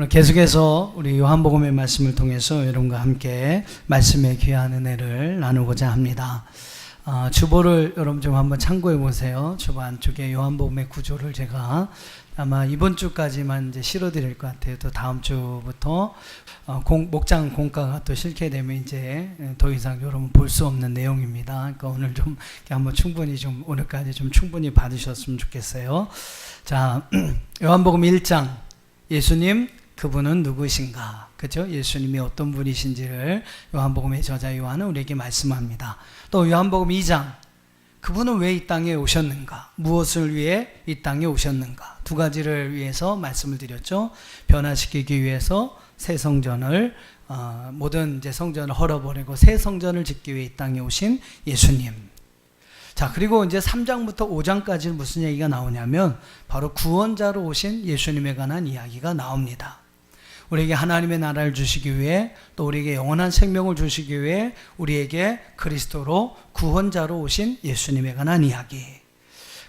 오늘 계속해서 우리 요한복음의 말씀을 통해서 여러분과 함께 말씀의 귀한 은혜를 나누고자 합니다. 주보를 여러분 좀 한번 참고해 보세요. 주보 안쪽에 요한복음의 구조를 제가 아마 이번 주까지만 이제 실어드릴 것 같아요. 또 다음 주부터 목장 공과가 또 실게 되면 이제 더 이상 여러분 볼 수 없는 내용입니다. 그러니까 오늘 좀 한번 충분히 좀 오늘까지 좀 충분히 받으셨으면 좋겠어요. 자, 요한복음 1장 예수님 그분은 누구신가? 그죠? 예수님이 어떤 분이신지를 요한복음의 저자 요한은 우리에게 말씀합니다. 또 요한복음 2장 그분은 왜 이 땅에 오셨는가? 무엇을 위해 이 땅에 오셨는가? 두 가지를 위해서 말씀을 드렸죠. 변화시키기 위해서 새 성전을 모든 이제 성전을 헐어버리고 새 성전을 짓기 위해 이 땅에 오신 예수님. 자, 그리고 이제 3장부터 5장까지는 무슨 얘기가 나오냐면 바로 구원자로 오신 예수님에 관한 이야기가 나옵니다. 우리에게 하나님의 나라를 주시기 위해 또 우리에게 영원한 생명을 주시기 위해 우리에게 그리스도로 구원자로 오신 예수님에 관한 이야기.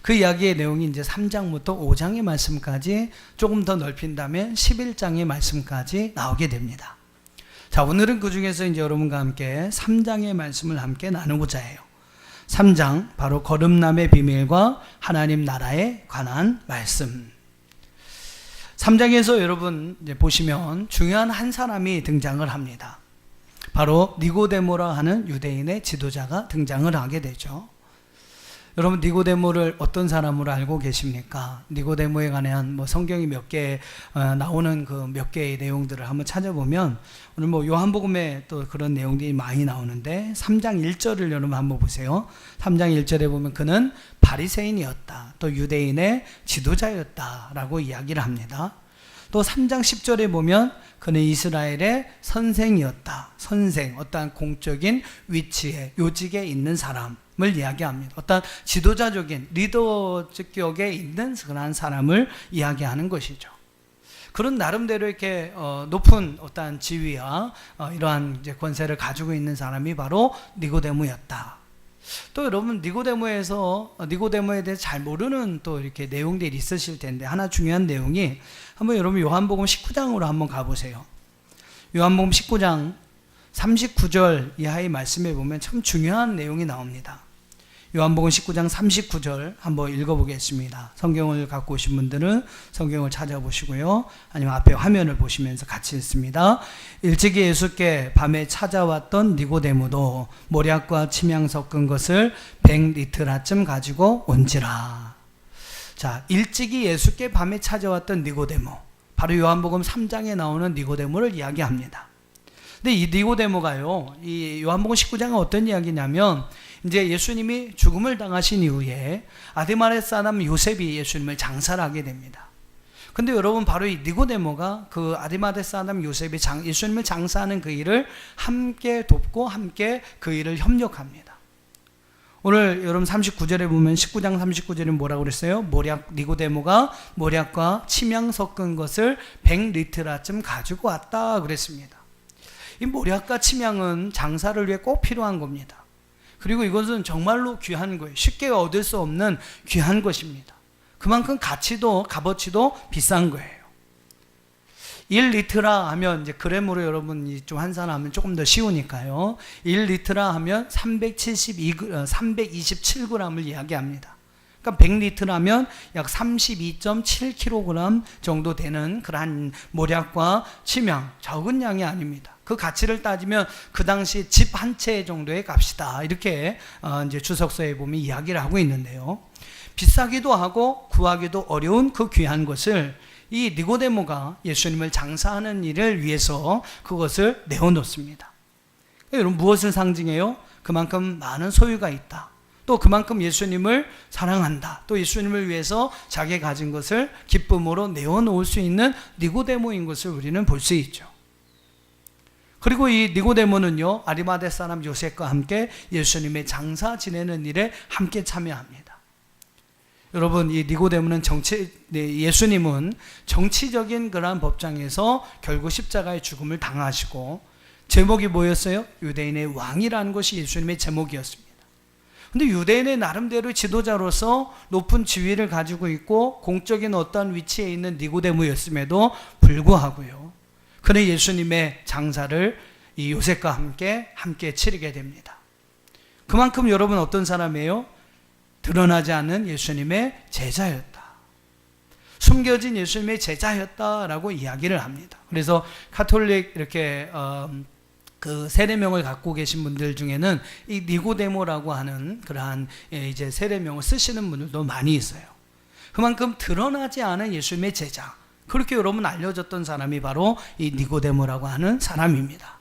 그 이야기의 내용이 이제 3장부터 5장의 말씀까지 조금 더 넓힌다면 11장의 말씀까지 나오게 됩니다. 자, 오늘은 그 중에서 이제 여러분과 함께 3장의 말씀을 함께 나누고자 해요. 3장 바로 거듭남의 비밀과 하나님 나라에 관한 말씀. 3장에서 여러분 이제 보시면 중요한 한 사람이 등장을 합니다. 바로 니고데모라 하는 유대인의 지도자가 등장을 하게 되죠. 여러분 니고데모를 어떤 사람으로 알고 계십니까? 니고데모에 관한 성경이 몇 개 나오는 그 몇 개의 내용들을 한번 찾아보면 오늘 요한복음에 또 그런 내용들이 많이 나오는데 3장 1절을 여러분 한번 보세요. 3장 1절에 보면 그는 바리새인이었다. 또 유대인의 지도자였다라고 이야기를 합니다. 또 3장 10절에 보면 그는 이스라엘의 선생이었다. 선생, 어떠한 공적인 위치에 요직에 있는 사람을 이야기합니다. 어떤 지도자적인 리더격에 있는 그런 사람을 이야기하는 것이죠. 그런 나름대로 이렇게 높은 어떠한 지위와 이러한 이제 권세를 가지고 있는 사람이 바로 니고데모였다. 또 여러분 니고데모에 대해 잘 모르는 또 이렇게 내용들이 있으실 텐데 하나 중요한 내용이 한번 여러분 요한복음 19장으로 한번 가보세요. 요한복음 19장 39절 이하의 말씀에 보면 참 중요한 내용이 나옵니다. 요한복음 19장 39절 한번 읽어보겠습니다. 성경을 갖고 오신 분들은 성경을 찾아보시고요. 아니면 앞에 화면을 보시면서 같이 읽습니다. 일찍이 예수께 밤에 찾아왔던 니고데모도 모략과 침향 섞은 것을 100리트라쯤 가지고 온지라. 자, 일찍이 예수께 밤에 찾아왔던 니고데모, 바로 요한복음 3장에 나오는 니고데모를 이야기합니다. 근데 이 니고데모가요, 이 요한복음 19장은 어떤 이야기냐면 이제 예수님이 죽음을 당하신 이후에 아디마렛 사람 요셉이 예수님을 장사를 하게 됩니다. 근데 여러분 바로 이 니고데모가 그 아디마렛 사람 요셉이 예수님을 장사하는 그 일을 함께 돕고 함께 그 일을 협력합니다. 오늘 여러분 39절에 보면 19장 39절에 뭐라고 그랬어요? 니고데모가 모략과 침향 섞은 것을 100리트라쯤 가지고 왔다 그랬습니다. 이 모략과 침향은 장사를 위해 꼭 필요한 겁니다. 그리고 이것은 정말로 귀한 거예요. 쉽게 얻을 수 없는 귀한 것입니다. 그만큼 값어치도 비싼 거예요. 1리트라 하면 이제 그램으로 여러분이 좀 환산하면 조금 더 쉬우니까요. 1리트라 하면 327g을 이야기합니다. 그러니까 100리트라면 약 32.7kg 정도 되는 그러한 모략과 침향, 적은 양이 아닙니다. 그 가치를 따지면 그 당시 집 한 채 정도의 값이다. 이렇게 이제 주석서에 보면 이야기를 하고 있는데요. 비싸기도 하고 구하기도 어려운 그 귀한 것을 이 니고데모가 예수님을 장사하는 일을 위해서 그것을 내어놓습니다. 여러분 무엇을 상징해요? 그만큼 많은 소유가 있다. 또 그만큼 예수님을 사랑한다. 또 예수님을 위해서 자기가 가진 것을 기쁨으로 내어놓을 수 있는 니고데모인 것을 우리는 볼 수 있죠. 그리고 이 니고데모는요, 아리마대 사람 요셉과 함께 예수님의 장사 지내는 일에 함께 참여합니다. 여러분, 이 니고데모는 예수님은 정치적인 그러한 법정에서 결국 십자가의 죽음을 당하시고 제목이 뭐였어요? 유대인의 왕이라는 것이 예수님의 제목이었습니다. 근데 유대인의 나름대로 지도자로서 높은 지위를 가지고 있고 공적인 어떤 위치에 있는 니고데모였음에도 불구하고요, 그는 예수님의 장사를 이 요셉과 함께 치르게 됩니다. 그만큼 여러분 어떤 사람이에요? 드러나지 않는 예수님의 제자였다. 숨겨진 예수님의 제자였다라고 이야기를 합니다. 그래서 가톨릭 이렇게 그 세례명을 갖고 계신 분들 중에는 이 니고데모라고 하는 그러한 이제 세례명을 쓰시는 분들도 많이 있어요. 그만큼 드러나지 않은 예수님의 제자, 그렇게 여러분 알려졌던 사람이 바로 이 니고데모라고 하는 사람입니다.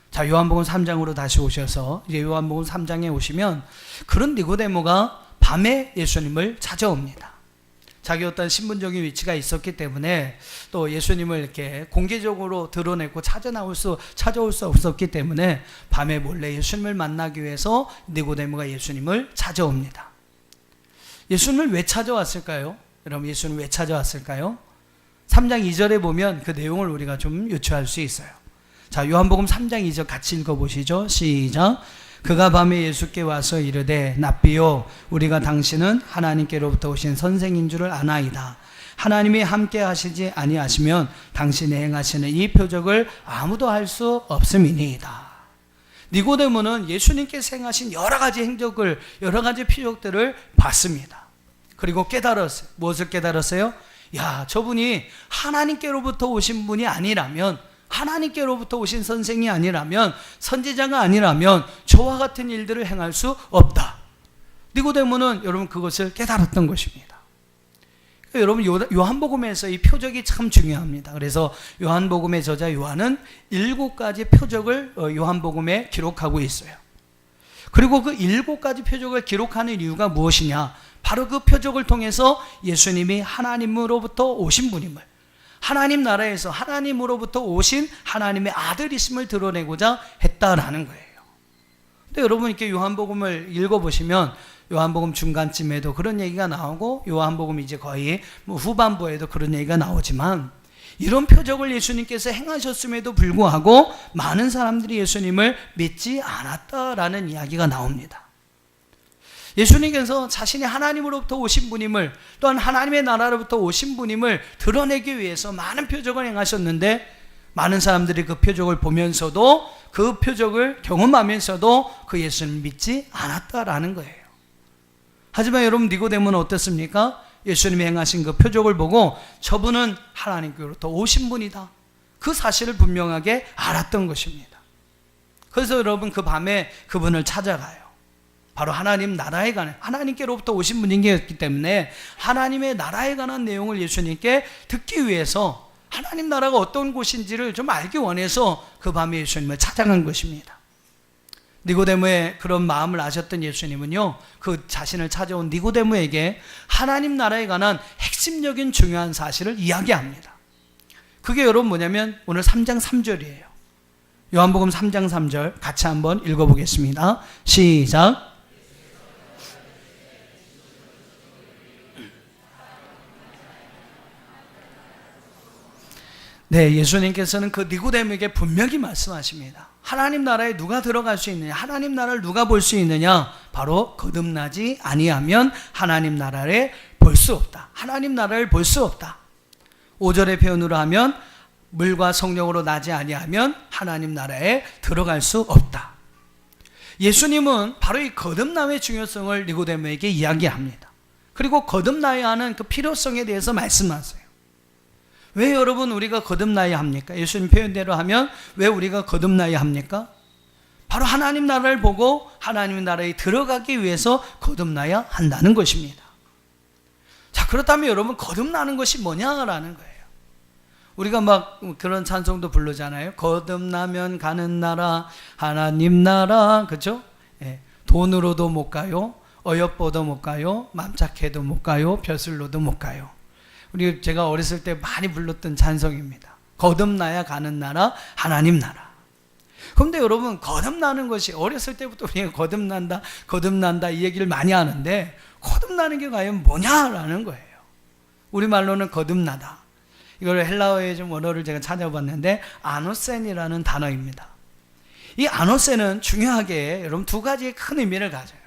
자, 요한복음 3장으로 다시 오셔서 이제 요한복음 3장에 오시면 그런 니고데모가 밤에 예수님을 찾아옵니다. 자기 어떤 신분적인 위치가 있었기 때문에 또 예수님을 이렇게 공개적으로 드러내고 찾아올 수 없었기 때문에 밤에 몰래 예수님을 만나기 위해서 니고데모가 예수님을 찾아옵니다. 예수님을 왜 찾아왔을까요? 여러분, 예수님 왜 찾아왔을까요? 3장 2절에 보면 그 내용을 우리가 좀 유추할 수 있어요. 자, 요한복음 3장 2절 같이 읽어보시죠. 시작. 그가 밤에 예수께 와서 이르되 납비요, 우리가 당신은 하나님께로부터 오신 선생인 줄을 아나이다. 하나님이 함께 하시지 아니하시면 당신이 행하시는 이 표적을 아무도 할 수 없음이니이다. 니고데모는 예수님께서 행하신 여러 가지 행적을, 여러 가지 표적들을 봤습니다. 그리고 깨달았어요. 무엇을 깨달았어요? 야, 저분이 하나님께로부터 오신 분이 아니라면, 하나님께로부터 오신 선생이 아니라면, 선지자가 아니라면 저와 같은 일들을 행할 수 없다. 니고데모는 여러분 그것을 깨달았던 것입니다. 여러분, 요한복음에서 이 표적이 참 중요합니다. 그래서 요한복음의 저자 요한은 7가지 표적을 요한복음에 기록하고 있어요. 그리고 그 7가지 표적을 기록하는 이유가 무엇이냐? 바로 그 표적을 통해서 예수님이 하나님으로부터 오신 분임을, 하나님 나라에서 하나님으로부터 오신 하나님의 아들이심을 드러내고자 했다라는 거예요. 근데 여러분 이렇게 요한복음을 읽어보시면 요한복음 중간쯤에도 그런 얘기가 나오고 요한복음 이제 거의 후반부에도 그런 얘기가 나오지만, 이런 표적을 예수님께서 행하셨음에도 불구하고 많은 사람들이 예수님을 믿지 않았다라는 이야기가 나옵니다. 예수님께서 자신이 하나님으로부터 오신 분임을, 또한 하나님의 나라로부터 오신 분임을 드러내기 위해서 많은 표적을 행하셨는데, 많은 사람들이 그 표적을 보면서도, 그 표적을 경험하면서도 그 예수님을 믿지 않았다라는 거예요. 하지만 여러분, 니고데모는 어떻습니까? 예수님이 행하신 그 표적을 보고 저분은 하나님께로부터 오신 분이다, 그 사실을 분명하게 알았던 것입니다. 그래서 여러분 그 밤에 그분을 찾아가요. 바로 하나님 나라에 관한, 하나님께로부터 오신 분이기 때문에 하나님의 나라에 관한 내용을 예수님께 듣기 위해서, 하나님 나라가 어떤 곳인지를 좀 알기 원해서 그 밤에 예수님을 찾아간 것입니다. 니고데모의 그런 마음을 아셨던 예수님은요, 그 자신을 찾아온 니고데모에게 하나님 나라에 관한 핵심적인 중요한 사실을 이야기합니다. 그게 여러분 뭐냐면 오늘 3장 3절이에요. 요한복음 3장 3절 같이 한번 읽어보겠습니다. 시작. 네, 예수님께서는 그 니고데모에게 분명히 말씀하십니다. 하나님 나라에 누가 들어갈 수 있느냐, 하나님 나라를 누가 볼 수 있느냐, 바로 거듭나지 아니하면 하나님 나라를 볼 수 없다. 하나님 나라를 볼 수 없다. 5절의 표현으로 하면 물과 성령으로 나지 아니하면 하나님 나라에 들어갈 수 없다. 예수님은 바로 이 거듭남의 중요성을 니고데모에게 이야기합니다. 그리고 거듭나야 하는 그 필요성에 대해서 말씀하세요. 왜 여러분 우리가 거듭나야 합니까? 예수님 표현대로 하면 왜 우리가 거듭나야 합니까? 바로 하나님 나라를 보고 하나님 나라에 들어가기 위해서 거듭나야 한다는 것입니다. 자, 그렇다면 여러분 거듭나는 것이 뭐냐라는 거예요. 우리가 막 그런 찬송도 부르잖아요. 거듭나면 가는 나라, 하나님 나라, 그렇죠? 예, 돈으로도 못 가요, 어여뻐도 못 가요, 맘짝해도 못 가요, 벼슬로도 못 가요. 우리 제가 어렸을 때 많이 불렀던 찬송입니다. 거듭나야 가는 나라, 하나님 나라. 그런데 여러분 거듭나는 것이, 어렸을 때부터 우리가 거듭난다 이 얘기를 많이 하는데, 거듭나는 게 과연 뭐냐라는 거예요. 우리말로는 거듭나다. 이걸 헬라어의 좀 원어를 제가 찾아봤는데 아노센이라는 단어입니다. 이 아노센은 중요하게 여러분 두 가지의 큰 의미를 가져요.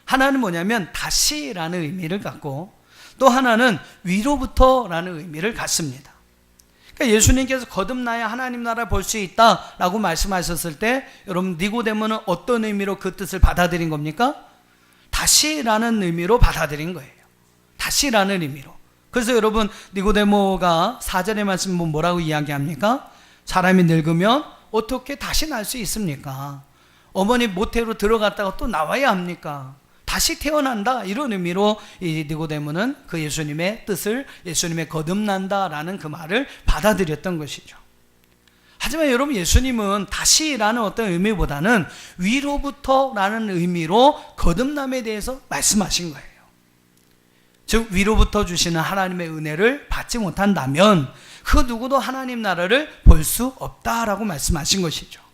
하나는 뭐냐면 다시라는 의미를 갖고, 또 하나는 위로부터라는 의미를 갖습니다. 그러니까 예수님께서 거듭나야 하나님 나라 볼 수 있다라고 말씀하셨을 때 여러분 니고데모는 어떤 의미로 그 뜻을 받아들인 겁니까? 다시라는 의미로 받아들인 거예요. 다시라는 의미로. 그래서 여러분 니고데모가 4절의 말씀 뭐라고 이야기합니까? 사람이 늙으면 어떻게 다시 날 수 있습니까? 어머니 모태로 들어갔다가 또 나와야 합니까? 다시 태어난다, 이런 의미로 이 니고데모는 그 예수님의 뜻을, 예수님의 거듭난다라는 그 말을 받아들였던 것이죠. 하지만 여러분, 예수님은 다시라는 어떤 의미보다는 위로부터라는 의미로 거듭남에 대해서 말씀하신 거예요. 즉 위로부터 주시는 하나님의 은혜를 받지 못한다면 그 누구도 하나님 나라를 볼 수 없다라고 말씀하신 것이죠.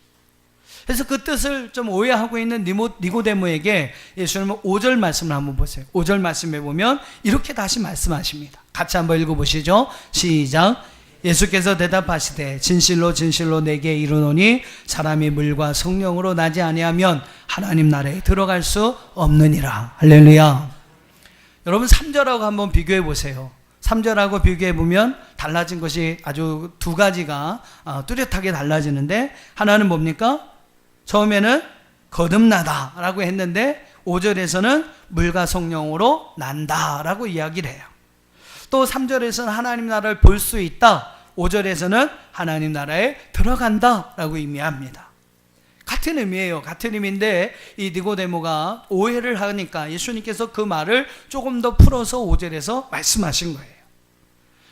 그래서 그 뜻을 좀 오해하고 있는 니고데모에게 예수님은 5절 말씀을 한번 보세요. 5절 말씀에 보면 이렇게 다시 말씀하십니다. 같이 한번 읽어보시죠. 시작. 예수께서 대답하시되 진실로 진실로 내게 이르노니 사람이 물과 성령으로 나지 아니하면 하나님 나라에 들어갈 수 없느니라. 할렐루야. 여러분 3절하고 한번 비교해 보세요. 3절하고 비교해 보면 달라진 것이 아주 두 가지가 뚜렷하게 달라지는데, 하나는 뭡니까? 처음에는 거듭나다 라고 했는데 5절에서는 물과 성령으로 난다 라고 이야기를 해요. 또 3절에서는 하나님 나라를 볼 수 있다, 5절에서는 하나님 나라에 들어간다 라고 의미합니다. 같은 의미예요. 같은 의미인데 이 니고데모가 오해를 하니까 예수님께서 그 말을 조금 더 풀어서 5절에서 말씀하신 거예요.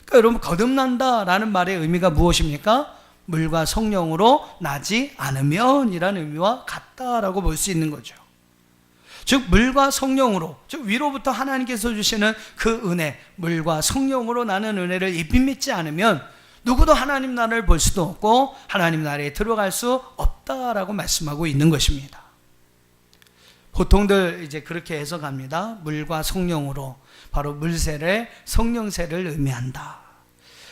그러니까 여러분, 거듭난다 라는 말의 의미가 무엇입니까? 물과 성령으로 나지 않으면 이라는 의미와 같다라고 볼 수 있는 거죠. 즉 물과 성령으로, 즉 위로부터 하나님께서 주시는 그 은혜, 물과 성령으로 나는 은혜를 입 믿지 않으면 누구도 하나님 나라를 볼 수도 없고 하나님 나라에 들어갈 수 없다라고 말씀하고 있는 것입니다. 보통들 이제 그렇게 해석합니다. 물과 성령으로, 바로 물세례, 성령세를 의미한다.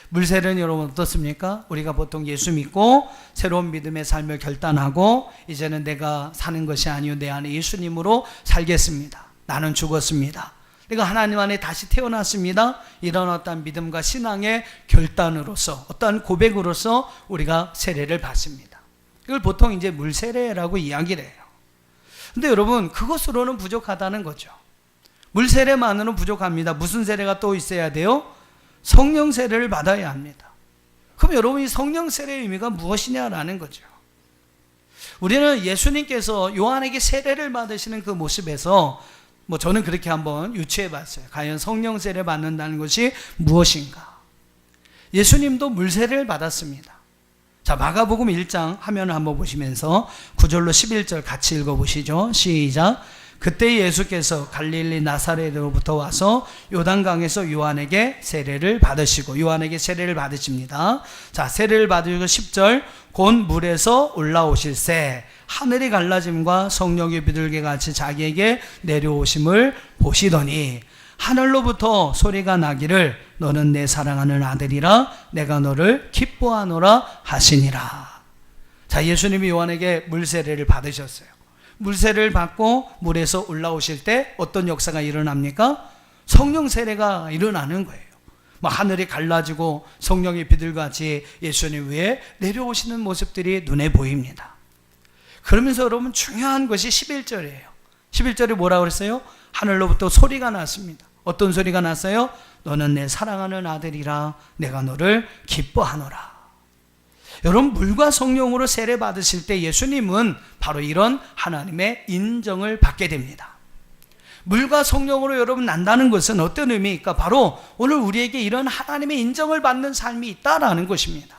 물세례는 여러분 어떻습니까? 우리가 보통 예수 믿고 새로운 믿음의 삶을 결단하고 이제는 내가 사는 것이 아니요 내 안에 예수님으로 살겠습니다. 나는 죽었습니다. 내가 하나님 안에 다시 태어났습니다. 이런 어떤 믿음과 신앙의 결단으로서, 어떤 고백으로서 우리가 세례를 받습니다. 이걸 보통 이제 물세례라고 이야기를 해요. 근데 여러분, 그것으로는 부족하다는 거죠. 물세례만으로는 부족합니다. 무슨 세례가 또 있어야 돼요? 성령 세례를 받아야 합니다. 그럼 여러분, 이 성령 세례의 의미가 무엇이냐라는 거죠. 우리는 예수님께서 요한에게 세례를 받으시는 그 모습에서 저는 그렇게 한번 유추해 봤어요. 과연 성령 세례 받는다는 것이 무엇인가? 예수님도 물세례를 받았습니다. 자, 마가복음 1장 화면을 한번 보시면서 9절로 11절 같이 읽어보시죠. 시작. 그때 예수께서 갈릴리 나사렛으로부터 와서 요단강에서 요한에게 세례를 받으시고, 요한에게 세례를 받으십니다. 자, 세례를 받으시고 10절. 곧 물에서 올라오실새 하늘이 갈라짐과 성령의 비둘기 같이 자기에게 내려오심을 보시더니 하늘로부터 소리가 나기를 너는 내 사랑하는 아들이라 내가 너를 기뻐하노라 하시니라. 자, 예수님이 요한에게 물세례를 받으셨어요. 물세례를 받고 물에서 올라오실 때 어떤 역사가 일어납니까? 성령 세례가 일어나는 거예요. 하늘이 갈라지고 성령의 비둘기같이 예수님 위에 내려오시는 모습들이 눈에 보입니다. 그러면서 여러분, 중요한 것이 11절이에요. 11절에 뭐라고 그랬어요? 하늘로부터 소리가 났습니다. 어떤 소리가 났어요? 너는 내 사랑하는 아들이라 내가 너를 기뻐하노라. 여러분, 물과 성령으로 세례 받으실 때 예수님은 바로 이런 하나님의 인정을 받게 됩니다. 물과 성령으로 여러분 난다는 것은 어떤 의미일까? 바로 오늘 우리에게 이런 하나님의 인정을 받는 삶이 있다라는 것입니다.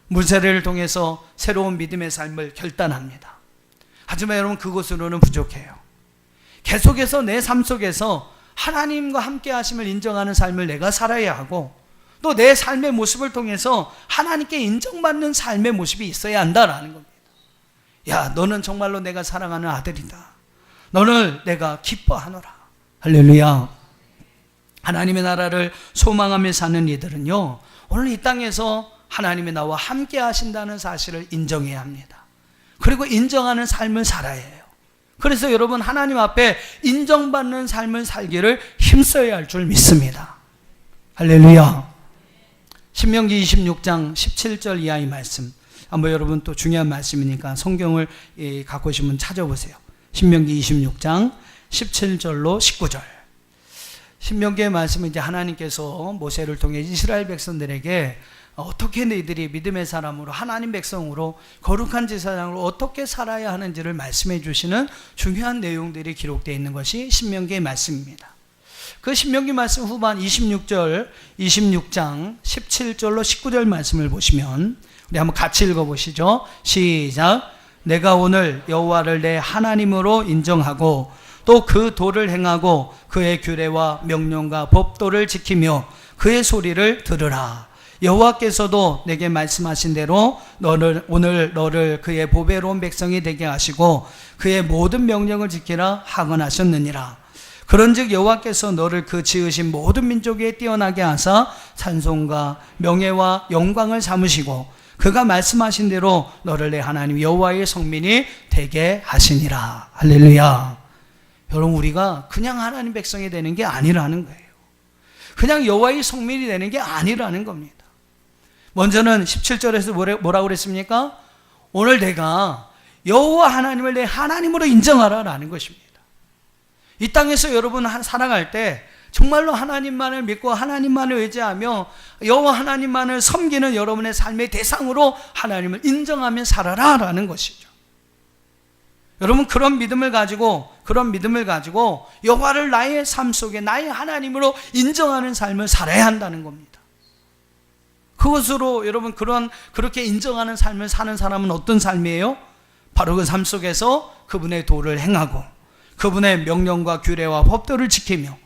물세례를 통해서 새로운 믿음의 삶을 결단합니다. 하지만 여러분, 그것으로는 부족해요. 계속해서 내 삶 속에서 하나님과 함께 하심을 인정하는 삶을 내가 살아야 하고, 또 내 삶의 모습을 통해서 하나님께 인정받는 삶의 모습이 있어야 한다라는 겁니다. 야, 너는 정말로 내가 사랑하는 아들이다. 너를 내가 기뻐하노라. 할렐루야. 하나님의 나라를 소망하며 사는 이들은요, 오늘 이 땅에서 하나님의 나와 함께 하신다는 사실을 인정해야 합니다. 그리고 인정하는 삶을 살아야 해요. 그래서 여러분, 하나님 앞에 인정받는 삶을 살기를 힘써야 할 줄 믿습니다. 할렐루야. 신명기 26장 17절 이하의 말씀. 한번 여러분 또 중요한 말씀이니까 성경을 갖고 오시면 찾아보세요. 신명기 26장 17절로 19절. 신명기의 말씀은 이제 하나님께서 모세를 통해 이스라엘 백성들에게 어떻게 너희들이 믿음의 사람으로 하나님 백성으로 거룩한 제사장으로 어떻게 살아야 하는지를 말씀해 주시는 중요한 내용들이 기록되어 있는 것이 신명기의 말씀입니다. 그 신명기 말씀 후반 26장 17절로 19절 말씀을 보시면 우리 한번 같이 읽어보시죠. 시작. 내가 오늘 여호와를 내 하나님으로 인정하고 또 그 도를 행하고 그의 규례와 명령과 법도를 지키며 그의 소리를 들으라. 여호와께서도 내게 말씀하신 대로 오늘 너를 그의 보배로운 백성이 되게 하시고 그의 모든 명령을 지키라 하건하셨느니라. 그런즉 여호와께서 너를 그 지으신 모든 민족 위에 뛰어나게 하사 찬송과 명예와 영광을 삼으시고 그가 말씀하신 대로 너를 내 하나님 여호와의 성민이 되게 하시니라. 할렐루야. 여러분, 우리가 그냥 하나님 백성이 되는 게 아니라는 거예요. 그냥 여호와의 성민이 되는 게 아니라는 겁니다. 먼저는 17절에서 뭐라고 그랬습니까? 오늘 내가 여호와 하나님을 내 하나님으로 인정하라라는 것입니다. 이 땅에서 여러분 살아갈 때 정말로 하나님만을 믿고 하나님만을 의지하며 여호와 하나님만을 섬기는 여러분의 삶의 대상으로 하나님을 인정하며 살아라라는 것이죠. 여러분, 그런 믿음을 가지고 여호와를 나의 삶 속에 나의 하나님으로 인정하는 삶을 살아야 한다는 겁니다. 그것으로 여러분 그렇게 인정하는 삶을 사는 사람은 어떤 삶이에요? 바로 그 삶 속에서 그분의 도를 행하고 그분의 명령과 규례와 법도를 지키며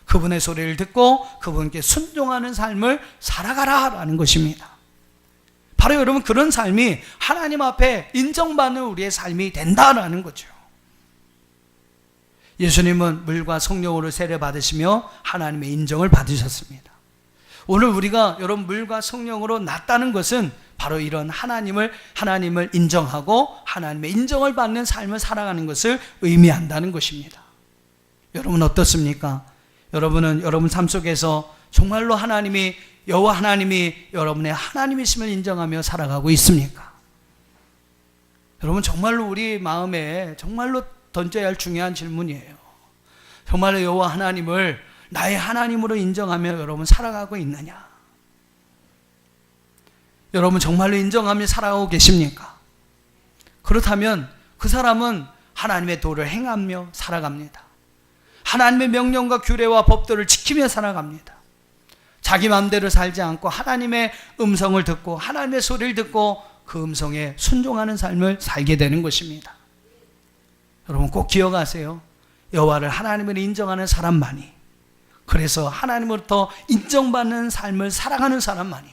그분의 소리를 듣고 그분께 순종하는 삶을 살아가라라는 것입니다. 바로 여러분 그런 삶이 하나님 앞에 인정받는 우리의 삶이 된다라는 거죠. 예수님은 물과 성령으로 세례 받으시며 하나님의 인정을 받으셨습니다. 오늘 우리가 여러분 물과 성령으로 났다는 것은 바로 이런 하나님을 인정하고 하나님의 인정을 받는 삶을 살아가는 것을 의미한다는 것입니다. 여러분 어떻습니까? 여러분은 여러분 삶 속에서 정말로 여호와 하나님이 여러분의 하나님이심을 인정하며 살아가고 있습니까? 여러분 정말로 우리 마음에 정말로 던져야 할 중요한 질문이에요. 정말로 여호와 하나님을 나의 하나님으로 인정하며 여러분 살아가고 있느냐? 여러분 정말로 인정하며 살아가고 계십니까? 그렇다면 그 사람은 하나님의 도를 행하며 살아갑니다. 하나님의 명령과 규례와 법도를 지키며 살아갑니다. 자기 마음대로 살지 않고 하나님의 음성을 듣고 하나님의 소리를 듣고 그 음성에 순종하는 삶을 살게 되는 것입니다. 여러분 꼭 기억하세요. 여호와를 하나님으로 인정하는 사람만이, 그래서 하나님으로부터 인정받는 삶을 살아가는 사람만이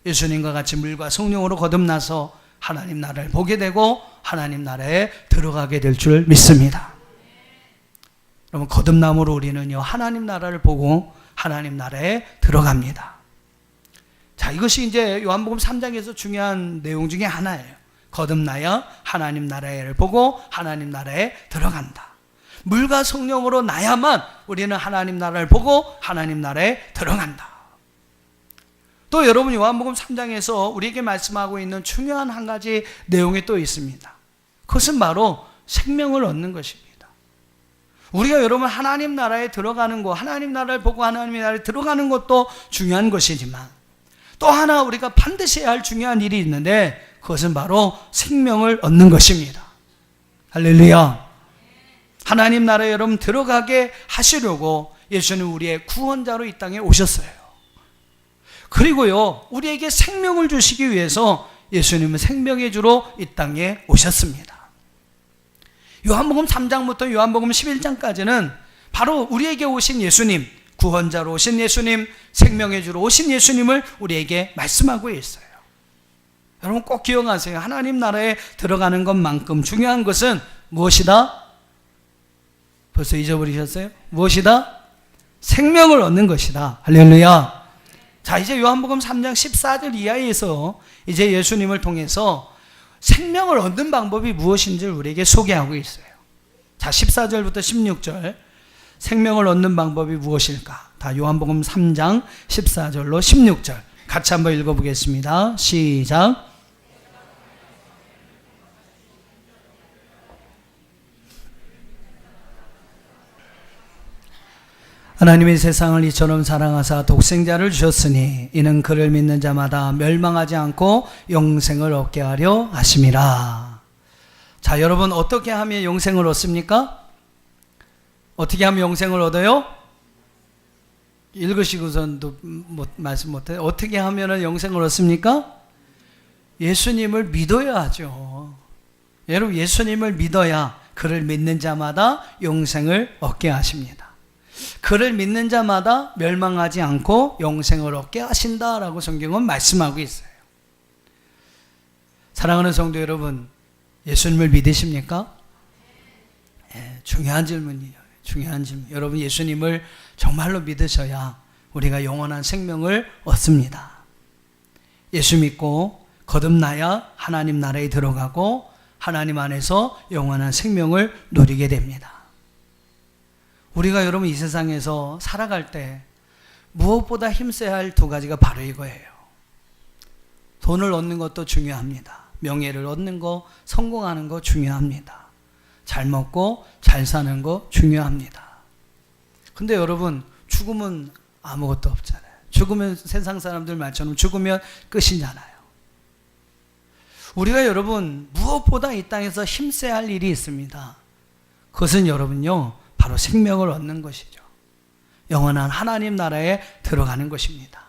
예수님과 같이 물과 성령으로 거듭나서 하나님 나라를 보게 되고 하나님 나라에 들어가게 될 줄 믿습니다. 여러분 거듭남으로 우리는요 하나님 나라를 보고 하나님 나라에 들어갑니다. 자, 이것이 이제 요한복음 3장에서 중요한 내용 중에 하나예요. 거듭나야 하나님 나라를 보고 하나님 나라에 들어간다. 물과 성령으로 나야만 우리는 하나님 나라를 보고 하나님 나라에 들어간다. 또 여러분 요한복음 3장에서 우리에게 말씀하고 있는 중요한 한 가지 내용이 또 있습니다. 그것은 바로 생명을 얻는 것입니다. 우리가 여러분 하나님 나라에 들어가는 것, 하나님 나라를 보고 하나님 나라에 들어가는 것도 중요한 것이지만 또 하나 우리가 반드시 해야 할 중요한 일이 있는데 그것은 바로 생명을 얻는 것입니다. 할렐루야. 하나님 나라에 여러분 들어가게 하시려고 예수는 우리의 구원자로 이 땅에 오셨어요. 그리고요 우리에게 생명을 주시기 위해서 예수님은 생명의 주로 이 땅에 오셨습니다. 요한복음 3장부터 요한복음 11장까지는 바로 우리에게 오신 예수님, 구원자로 오신 예수님, 생명의 주로 오신 예수님을 우리에게 말씀하고 있어요. 여러분 꼭 기억하세요. 하나님 나라에 들어가는 것만큼 중요한 것은 무엇이다? 벌써 잊어버리셨어요? 무엇이다? 생명을 얻는 것이다. 할렐루야. 자, 이제 요한복음 3장 14절 이하에서 이제 예수님을 통해서 생명을 얻는 방법이 무엇인지를 우리에게 소개하고 있어요. 자, 14절부터 16절. 생명을 얻는 방법이 무엇일까? 다 요한복음 3장 14절로 16절. 같이 한번 읽어보겠습니다. 시작. 하나님이 세상을 이처럼 사랑하사 독생자를 주셨으니 이는 그를 믿는 자마다 멸망하지 않고 영생을 얻게 하려 하심이라. 자, 여러분 어떻게 하면 영생을 얻습니까? 어떻게 하면 영생을 얻어요? 읽으시고선도 말씀 못해요. 어떻게 하면 영생을 얻습니까? 예수님을 믿어야 하죠. 여러분 예수님을 믿어야 그를 믿는 자마다 영생을 얻게 하십니다. 그를 믿는 자마다 멸망하지 않고 영생을 얻게 하신다라고 성경은 말씀하고 있어요. 사랑하는 성도 여러분, 예수님을 믿으십니까? 네, 중요한 질문이에요. 중요한 질문. 여러분 예수님을 정말로 믿으셔야 우리가 영원한 생명을 얻습니다. 예수 믿고 거듭나야 하나님 나라에 들어가고 하나님 안에서 영원한 생명을 누리게 됩니다. 우리가 여러분 이 세상에서 살아갈 때 무엇보다 힘써야 할 두 가지가 바로 이거예요. 돈을 얻는 것도 중요합니다. 명예를 얻는 거, 성공하는 거 중요합니다. 잘 먹고 잘 사는 거 중요합니다. 근데 여러분 죽으면 아무것도 없잖아요. 죽으면 세상 사람들 말처럼 죽으면 끝이잖아요. 우리가 여러분 무엇보다 이 땅에서 힘써야 할 일이 있습니다. 그것은 여러분요 바로 생명을 얻는 것이죠. 영원한 하나님 나라에 들어가는 것입니다.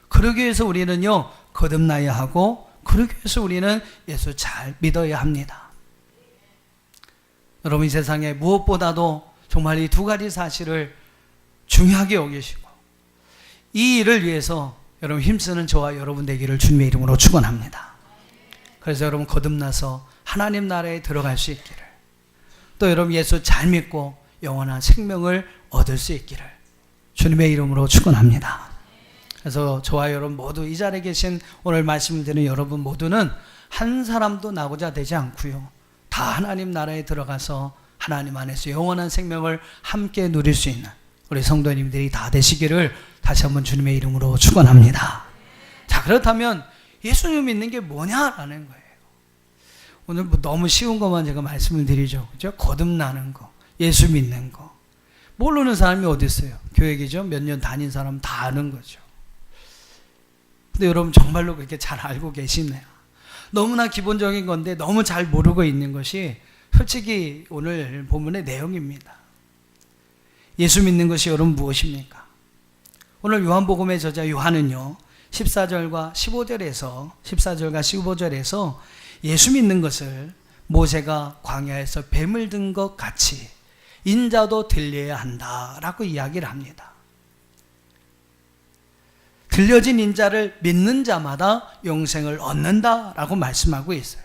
그러기 위해서 우리는요 거듭나야 하고 그러기 위해서 우리는 예수 잘 믿어야 합니다. 여러분 이 세상에 무엇보다도 정말 이 두 가지 사실을 중요하게 여기시고 이 일을 위해서 여러분 힘쓰는 저와 여러분 되기를 주님의 이름으로 축원합니다. 그래서 여러분 거듭나서 하나님 나라에 들어갈 수 있기를, 또 여러분 예수 잘 믿고 영원한 생명을 얻을 수 있기를 주님의 이름으로 축원합니다. 그래서 저와 여러분 모두 이 자리에 계신 오늘 말씀을 드리는 여러분 모두는 한 사람도 나고자 되지 않고요, 다 하나님 나라에 들어가서 하나님 안에서 영원한 생명을 함께 누릴 수 있는 우리 성도님들이 다 되시기를 다시 한번 주님의 이름으로 축원합니다. 자, 그렇다면 예수님 믿는 게 뭐냐라는 거예요. 오늘 뭐 너무 쉬운 것만 제가 말씀을 드리죠. 그죠? 거듭나는 거, 예수 믿는 거. 모르는 사람이 어디 있어요? 교회기죠? 몇 년 다닌 사람 다 아는 거죠. 근데 여러분 정말로 그렇게 잘 알고 계시네요. 너무나 기본적인 건데 너무 잘 모르고 있는 것이 솔직히 오늘 본문의 내용입니다. 예수 믿는 것이 여러분 무엇입니까? 오늘 요한복음의 저자 요한은요 14절과 15절에서 예수 믿는 것을 모세가 광야에서 뱀을 든 것 같이 인자도 들려야 한다라고 이야기를 합니다. 들려진 인자를 믿는 자마다 영생을 얻는다라고 말씀하고 있어요.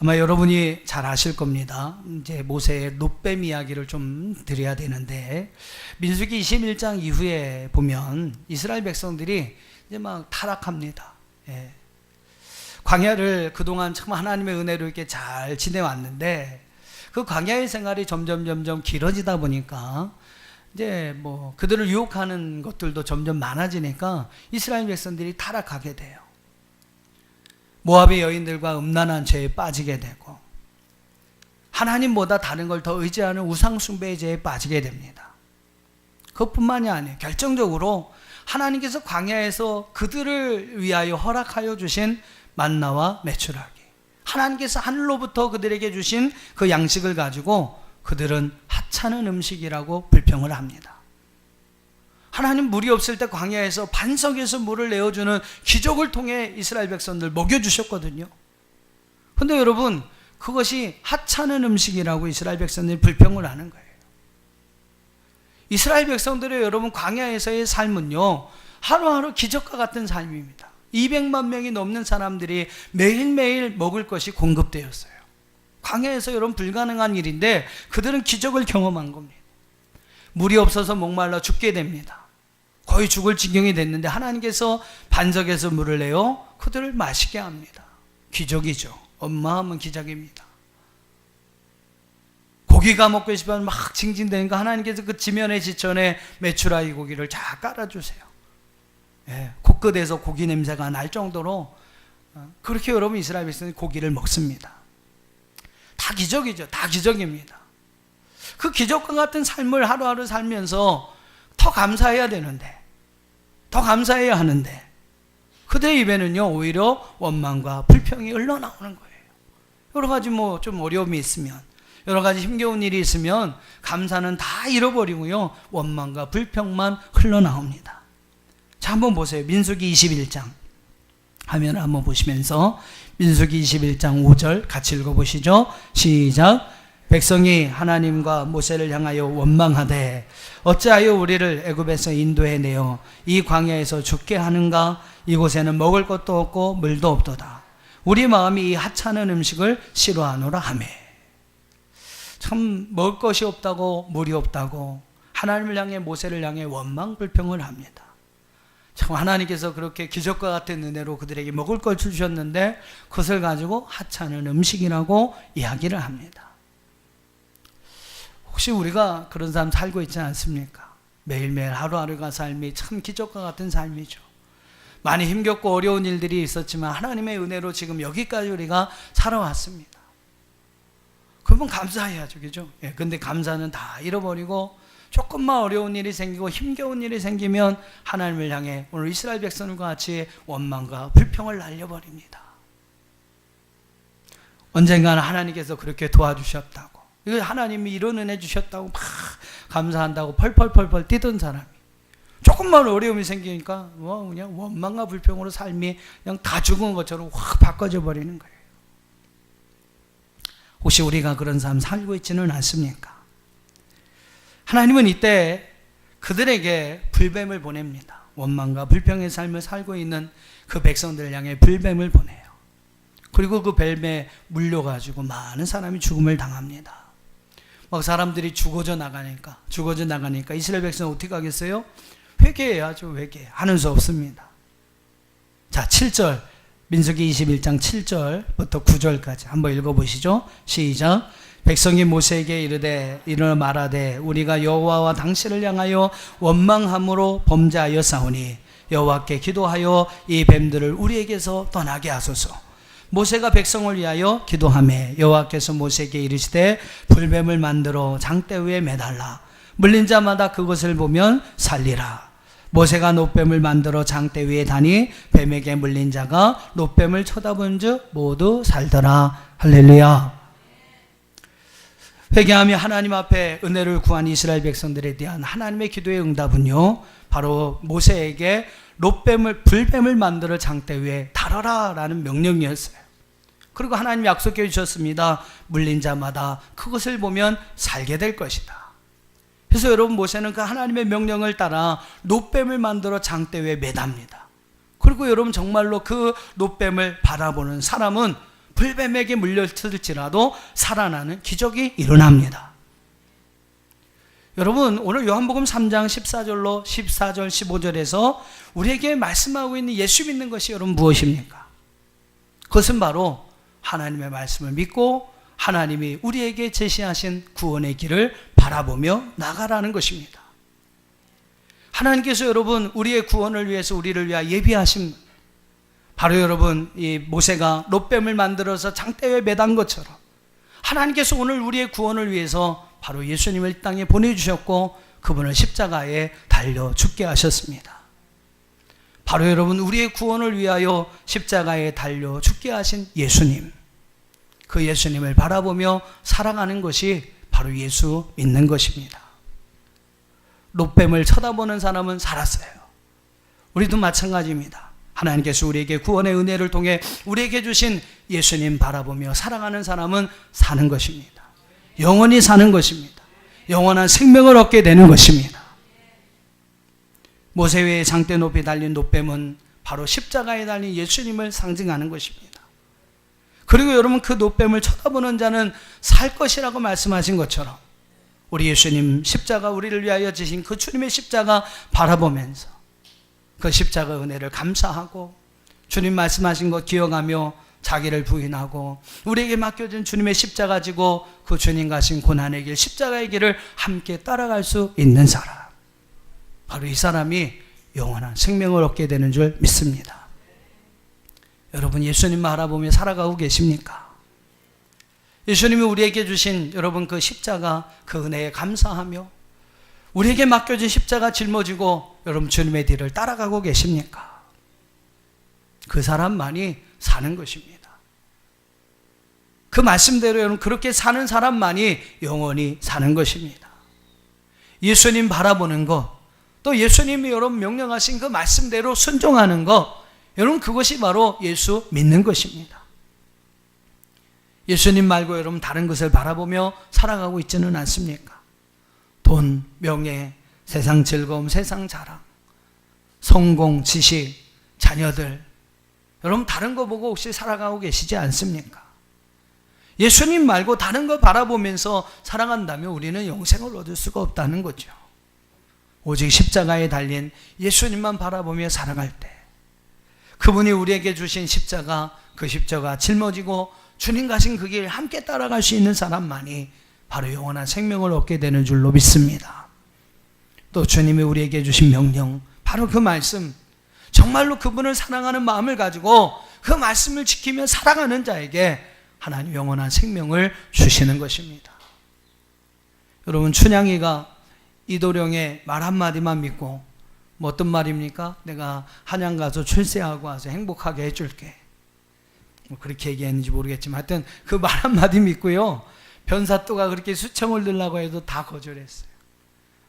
아마 여러분이 잘 아실 겁니다. 이제 모세의 놋뱀 이야기를 좀 드려야 되는데, 민수기 21장 이후에 보면 이스라엘 백성들이 이제 막 타락합니다. 예. 광야를 그동안 참 하나님의 은혜로 이렇게 잘 지내왔는데 그 광야의 생활이 점점 길어지다 보니까 이제 뭐 그들을 유혹하는 것들도 점점 많아지니까 이스라엘 백성들이 타락하게 돼요. 모압의 여인들과 음란한 죄에 빠지게 되고 하나님보다 다른 걸 더 의지하는 우상숭배의 죄에 빠지게 됩니다. 그것뿐만이 아니에요. 결정적으로 하나님께서 광야에서 그들을 위하여 허락하여 주신 만나와 메추라기, 하나님께서 하늘로부터 그들에게 주신 그 양식을 가지고 그들은 하찮은 음식이라고 불평을 합니다. 하나님 물이 없을 때 광야에서 반석에서 물을 내어주는 기적을 통해 이스라엘 백성들 먹여주셨거든요. 그런데 여러분 그것이 하찮은 음식이라고 이스라엘 백성들이 불평을 하는 거예요. 이스라엘 백성들의 여러분 광야에서의 삶은요 하루하루 기적과 같은 삶입니다. 200만 명이 넘는 사람들이 매일매일 먹을 것이 공급되었어요. 광야에서 여러분 불가능한 일인데 그들은 기적을 경험한 겁니다. 물이 없어서 목말라 죽게 됩니다. 거의 죽을 지경이 됐는데 하나님께서 반석에서 물을 내어 그들을 마시게 합니다. 기적이죠. 어마어마한 기적입니다. 고기가 먹고 싶으면 막 징징대니까 하나님께서 그 지면의 지천에 메추라기 고기를 쫙 깔아주세요. 코끝에서 고기 냄새가 날 정도로 그렇게 여러분 이스라엘 백성이 고기를 먹습니다. 다 기적이죠. 다 기적입니다. 그 기적과 같은 삶을 하루하루 살면서 더 감사해야 되는데, 더 감사해야 하는데 그들의 입에는요 오히려 원망과 불평이 흘러나오는 거예요. 여러 가지 좀 어려움이 있으면, 여러 가지 힘겨운 일이 있으면 감사는 다 잃어버리고요 원망과 불평만 흘러나옵니다. 자, 한번 보세요. 민수기 21장 화면을 한번 보시면서 민수기 21장 5절 같이 읽어보시죠. 시작. 백성이 하나님과 모세를 향하여 원망하되 어찌하여 우리를 애굽에서 인도해내어 이 광야에서 죽게 하는가? 이곳에는 먹을 것도 없고 물도 없도다. 우리 마음이 이 하찮은 음식을 싫어하노라 하매. 참 먹을 것이 없다고, 물이 없다고 하나님을 향해, 모세를 향해 원망 불평을 합니다. 참 하나님께서 그렇게 기적과 같은 은혜로 그들에게 먹을 걸 주셨는데 그것을 가지고 하찮은 음식이라고 이야기를 합니다. 혹시 우리가 그런 삶 살고 있지 않습니까? 매일매일 하루하루가 삶이 참 기적과 같은 삶이죠. 많이 힘겹고 어려운 일들이 있었지만 하나님의 은혜로 지금 여기까지 우리가 살아왔습니다. 그러면 감사해야죠, 그죠? 근데 감사는 다 잃어버리고 조금만 어려운 일이 생기고 힘겨운 일이 생기면 하나님을 향해 오늘 이스라엘 백성과 같이 원망과 불평을 날려버립니다. 언젠가는 하나님께서 그렇게 도와주셨다고, 이거 하나님이 이런 은혜 주셨다고 막 감사한다고 펄펄펄펄 뛰던 사람이 조금만 어려움이 생기니까 그냥 원망과 불평으로 삶이 그냥 다 죽은 것처럼 확 바꿔져 버리는 거예요. 혹시 우리가 그런 삶 살고 있지는 않습니까? 하나님은 이때 그들에게 불뱀을 보냅니다. 원망과 불평의 삶을 살고 있는 그 백성들을 향해 불뱀을 보내요. 그리고 그 뱀에 물려가지고 많은 사람이 죽음을 당합니다. 막 사람들이 죽어져 나가니까 이스라엘 백성은 어떻게 하겠어요? 회개해야죠. 회개하는 수 없습니다. 자, 7절 민수기 21장 7절부터 9절까지 한번 읽어보시죠. 시작. 백성이 모세에게 이르되 이르러 말하되 우리가 여호와와 당신을 향하여 원망함으로 범죄하여 싸우니 여호와께 기도하여 이 뱀들을 우리에게서 떠나게 하소서. 모세가 백성을 위하여 기도하매 여호와께서 모세에게 이르시되 불뱀을 만들어 장대 위에 매달라 물린 자마다 그것을 보면 살리라. 모세가 놋뱀을 만들어 장대 위에 다니 뱀에게 물린 자가 놋뱀을 쳐다본즉 모두 살더라. 할렐루야. 회개하며 하나님 앞에 은혜를 구한 이스라엘 백성들에 대한 하나님의 기도의 응답은요 바로 모세에게 불뱀을 만들어 장대 위에 달아라 라는 명령이었어요. 그리고 하나님 약속해 주셨습니다. 물린 자마다 그것을 보면 살게 될 것이다. 그래서 여러분, 모세는 그 하나님의 명령을 따라 놋뱀을 만들어 장대 위에 매답니다. 그리고 여러분, 정말로 그 놋뱀을 바라보는 사람은 불뱀에게 물렸을지라도 살아나는 기적이 일어납니다. 여러분, 오늘 요한복음 3장 14절 15절에서 우리에게 말씀하고 있는 예수 믿는 것이 여러분 무엇입니까? 그것은 바로 하나님의 말씀을 믿고 하나님이 우리에게 제시하신 구원의 길을 바라보며 나가라는 것입니다. 하나님께서 여러분 우리의 구원을 위해서 우리를 위하여 예비하신, 바로 여러분 이 모세가 놋뱀을 만들어서 장대에 매단 것처럼 하나님께서 오늘 우리의 구원을 위해서 바로 예수님을 이 땅에 보내주셨고 그분을 십자가에 달려 죽게 하셨습니다. 바로 여러분 우리의 구원을 위하여 십자가에 달려 죽게 하신 예수님, 그 예수님을 바라보며 살아가는 것이 바로 예수 믿는 것입니다. 놋뱀을 쳐다보는 사람은 살았어요. 우리도 마찬가지입니다. 하나님께서 우리에게 구원의 은혜를 통해 우리에게 주신 예수님 바라보며 살아가는 사람은 사는 것입니다. 영원히 사는 것입니다. 영원한 생명을 얻게 되는 것입니다. 모세 위에 장대 높이 달린 놋뱀은 바로 십자가에 달린 예수님을 상징하는 것입니다. 그리고 여러분 그 놋뱀을 쳐다보는 자는 살 것이라고 말씀하신 것처럼 우리 예수님 십자가, 우리를 위하여 지신 그 주님의 십자가 바라보면서 그 십자가 은혜를 감사하고 주님 말씀하신 것 기억하며 자기를 부인하고 우리에게 맡겨진 주님의 십자가 지고 그 주님 가신 고난의 길, 십자가의 길을 함께 따라갈 수 있는 사람, 바로 이 사람이 영원한 생명을 얻게 되는 줄 믿습니다. 여러분, 예수님 바라보며 살아가고 계십니까? 예수님이 우리에게 주신 여러분 그 십자가, 그 은혜에 감사하며 우리에게 맡겨진 십자가 짊어지고 여러분 주님의 뒤를 따라가고 계십니까? 그 사람만이 사는 것입니다. 그 말씀대로 여러분 그렇게 사는 사람만이 영원히 사는 것입니다. 예수님 바라보는 것, 또 예수님이 여러분 명령하신 그 말씀대로 순종하는 것, 여러분 그것이 바로 예수 믿는 것입니다. 예수님 말고 여러분 다른 것을 바라보며 살아가고 있지는 않습니까? 돈, 명예, 세상 즐거움, 세상 자랑, 성공, 지식, 자녀들, 여러분 다른 거 보고 혹시 살아가고 계시지 않습니까? 예수님 말고 다른 거 바라보면서 살아간다면 우리는 영생을 얻을 수가 없다는 거죠. 오직 십자가에 달린 예수님만 바라보며 살아갈 때 그분이 우리에게 주신 십자가, 그 십자가 짊어지고 주님 가신 그 길 함께 따라갈 수 있는 사람만이 바로 영원한 생명을 얻게 되는 줄로 믿습니다. 또 주님이 우리에게 주신 명령, 바로 그 말씀, 정말로 그분을 사랑하는 마음을 가지고 그 말씀을 지키며 살아가는 자에게 하나님 영원한 생명을 주시는 것입니다. 여러분, 춘향이가 이도령의 말 한마디만 믿고, 뭐 어떤 말입니까? 내가 한양 가서 출세하고 와서 행복하게 해줄게, 뭐 그렇게 얘기했는지 모르겠지만 하여튼 그 말 한마디 믿고요, 변사또가 그렇게 수청을 들라고 해도 다 거절했어요.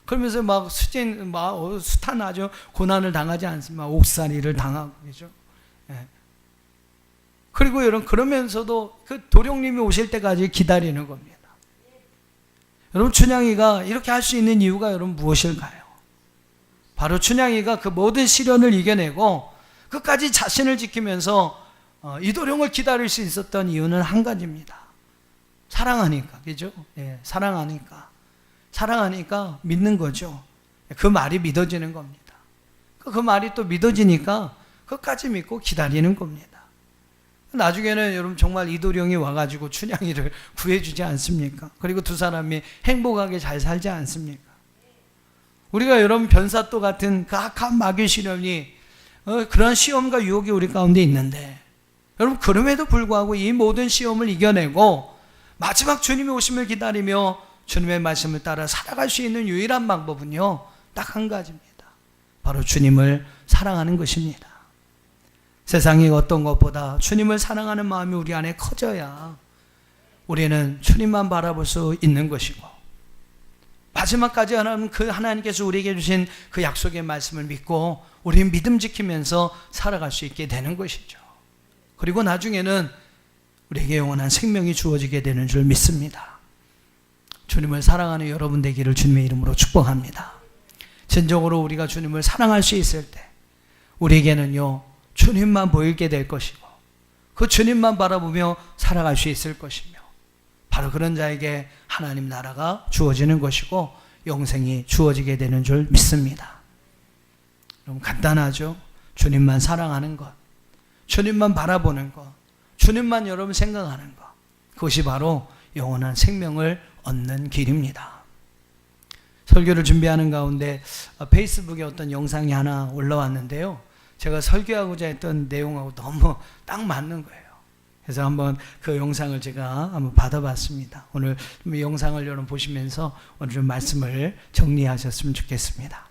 그러면서 막 숱한 아주 고난을 당하지 않습니까? 옥살이를 당하고, 그죠? 예. 그리고 여러분, 그러면서도 그 도령님이 오실 때까지 기다리는 겁니다. 여러분, 춘향이가 이렇게 할 수 있는 이유가 여러분 무엇일까요? 바로 춘향이가 그 모든 시련을 이겨내고 끝까지 자신을 지키면서 이도령을 기다릴 수 있었던 이유는 한 가지입니다. 사랑하니까, 그죠? 예, 사랑하니까 믿는 거죠. 그 말이 믿어지는 겁니다. 그 말이 또 믿어지니까 끝까지 믿고 기다리는 겁니다. 나중에는 여러분 정말 이도령이 와가지고 춘향이를 구해주지 않습니까? 그리고 두 사람이 행복하게 잘 살지 않습니까? 우리가 여러분 변사또 같은 그 악한 마귀 시련이 그런 시험과 유혹이 우리 가운데 있는데, 여러분 그럼에도 불구하고 이 모든 시험을 이겨내고 마지막 주님의 오심을 기다리며 주님의 말씀을 따라 살아갈 수 있는 유일한 방법은요, 딱 한 가지입니다. 바로 주님을 사랑하는 것입니다. 세상이 어떤 것보다 주님을 사랑하는 마음이 우리 안에 커져야 우리는 주님만 바라볼 수 있는 것이고, 마지막까지 하나님께서 우리에게 주신 그 약속의 말씀을 믿고 우리 믿음 지키면서 살아갈 수 있게 되는 것이죠. 그리고 나중에는 우리에게 영원한 생명이 주어지게 되는 줄 믿습니다. 주님을 사랑하는 여러분 되기를 주님의 이름으로 축복합니다. 진정으로 우리가 주님을 사랑할 수 있을 때 우리에게는요, 주님만 보이게 될 것이고 그 주님만 바라보며 살아갈 수 있을 것이며, 바로 그런 자에게 하나님 나라가 주어지는 것이고 영생이 주어지게 되는 줄 믿습니다. 너무 간단하죠? 주님만 사랑하는 것, 주님만 바라보는 것, 주님만 여러분 생각하는 것, 그것이 바로 영원한 생명을 얻는 길입니다. 설교를 준비하는 가운데 페이스북에 어떤 영상이 하나 올라왔는데요, 제가 설교하고자 했던 내용하고 너무 딱 맞는 거예요. 그래서 한번 그 영상을 제가 한번 받아봤습니다. 오늘 영상을 여러분 보시면서 오늘 좀 말씀을 정리하셨으면 좋겠습니다.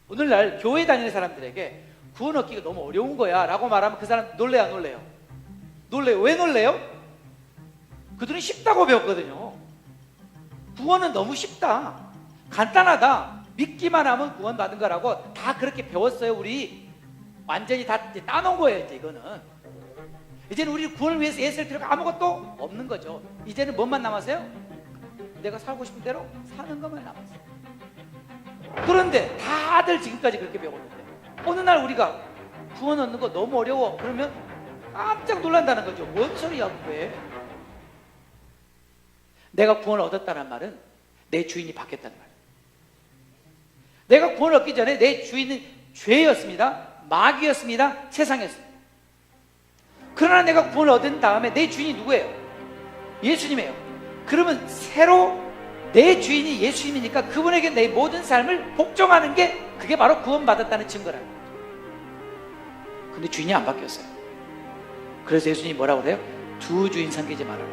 오늘날 교회 다니는 사람들에게 구원 얻기가 너무 어려운 거야 라고 말하면 그 사람 놀래요, 안 놀래요? 놀래요. 왜 놀래요? 그들은 쉽다고 배웠거든요. 구원은 너무 쉽다, 간단하다, 믿기만 하면 구원받은 거라고 다 그렇게 배웠어요. 우리 완전히 다 따놓은 거예요. 이제 이거는 이제는 우리 구원을 위해서 애쓸 필요가 아무것도 없는 거죠. 이제는 뭔만 남았어요? 내가 살고 싶은 대로 사는 것만 남았어요. 그런데 다들 지금까지 그렇게 배웠는데 어느 날 우리가 구원 얻는 거 너무 어려워 그러면 깜짝 놀란다는 거죠. 뭔 소리야 그게? 내가 구원을 얻었다는 말은 내 주인이 바뀌었다는 말이에요. 내가 구원을 얻기 전에 내 주인은 죄였습니다, 마귀였습니다, 세상이었습니다. 그러나 내가 구원을 얻은 다음에 내 주인이 누구예요? 예수님이에요. 그러면 새로 내 주인이 예수님이니까 그분에게 내 모든 삶을 복종하는 게 그게 바로 구원받았다는 증거라는 거예요. 근데 주인이 안 바뀌었어요. 그래서 예수님이 뭐라고 그래요? 두 주인 섬기지 말아라.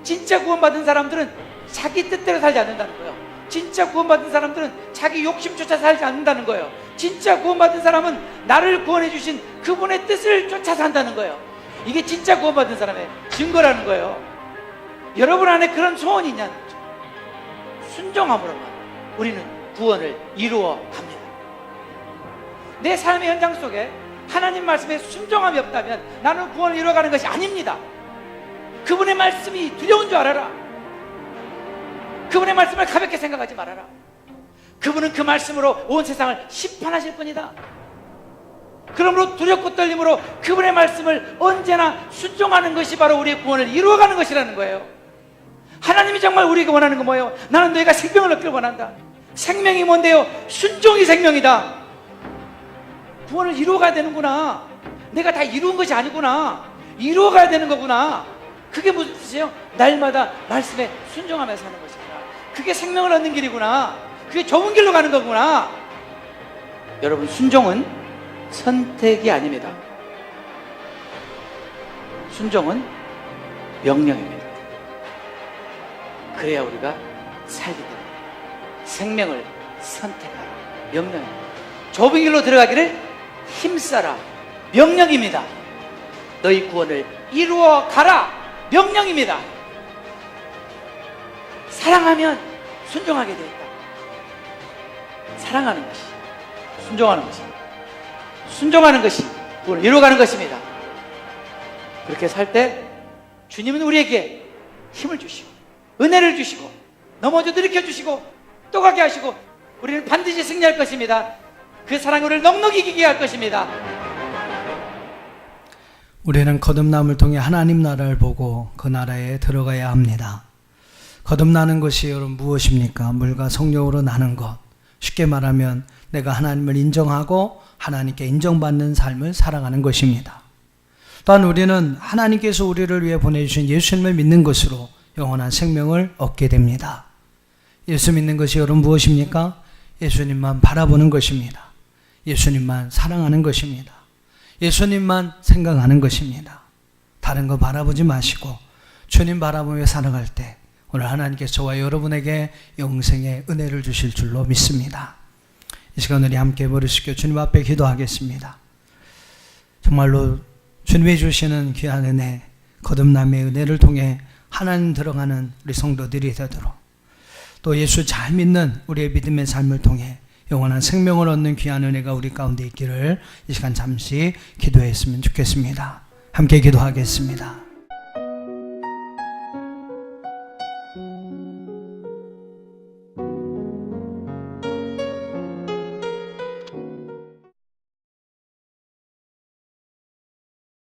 진짜 구원받은 사람들은 자기 뜻대로 살지 않는다는 거예요. 진짜 구원받은 사람들은 자기 욕심조차 살지 않는다는 거예요. 진짜 구원받은 사람은 나를 구원해 주신 그분의 뜻을 쫓아 산다는 거예요. 이게 진짜 구원받은 사람의 증거라는 거예요. 여러분 안에 그런 소원이 있냐는 거죠. 순종함으로만 우리는 구원을 이루어 갑니다. 내 삶의 현장 속에 하나님 말씀에 순종함이 없다면 나는 구원을 이루어가는 것이 아닙니다. 그분의 말씀이 두려운 줄 알아라. 그분의 말씀을 가볍게 생각하지 말아라. 그분은 그 말씀으로 온 세상을 심판하실 분이다. 그러므로 두렵고 떨림으로 그분의 말씀을 언제나 순종하는 것이 바로 우리의 구원을 이루어가는 것이라는 거예요. 하나님이 정말 우리에게 원하는 건 뭐예요? 나는 너희가 생명을 얻기를 원한다. 생명이 뭔데요? 순종이 생명이다. 구원을 이루어가야 되는구나. 내가 다 이루은 것이 아니구나. 이루어가야 되는 거구나. 그게 무슨 뜻이에요? 날마다 말씀에 순종하며 사는 것이구나. 그게 생명을 얻는 길이구나. 그게 좁은 길로 가는 거구나. 여러분, 순종은 선택이 아닙니다. 순종은 명령입니다. 그래야 우리가 살게 됩니다. 생명을 선택하라. 명령입니다. 좁은 길로 들어가기를 힘써라. 명령입니다. 너희 구원을 이루어 가라. 명령입니다. 사랑하면 순종하게 되어 있다. 사랑하는 것이 순종하는 것입니다. 순종하는 것이 구원을 이루어가는 것입니다. 그렇게 살 때 주님은 우리에게 힘을 주시고 은혜를 주시고 넘어져도 일으켜주시고 또 가게 하시고 우리는 반드시 승리할 것입니다. 그 사랑이 우리를 넉넉히 이기게 할 것입니다. 우리는 거듭남을 통해 하나님 나라를 보고 그 나라에 들어가야 합니다. 거듭나는 것이 여러분 무엇입니까? 물과 성령으로 나는 것. 쉽게 말하면 내가 하나님을 인정하고 하나님께 인정받는 삶을 살아가는 것입니다. 또한 우리는 하나님께서 우리를 위해 보내주신 예수님을 믿는 것으로 영원한 생명을 얻게 됩니다. 예수 믿는 것이 여러분 무엇입니까? 예수님만 바라보는 것입니다. 예수님만 사랑하는 것입니다. 예수님만 생각하는 것입니다. 다른 거 바라보지 마시고 주님 바라보며 살아갈 때 오늘 하나님께서 저와 여러분에게 영생의 은혜를 주실 줄로 믿습니다. 이 시간 우리 함께 부르시고 주님 앞에 기도하겠습니다. 정말로 주님이 주시는 귀한 은혜, 거듭남의 은혜를 통해 하나님 들어가는 우리 성도들이 되도록 또 예수 잘 믿는 우리의 믿음의 삶을 통해 영원한 생명을 얻는 귀한 은혜가 우리 가운데 있기를 이 시간 잠시 기도했으면 좋겠습니다. 함께 기도하겠습니다.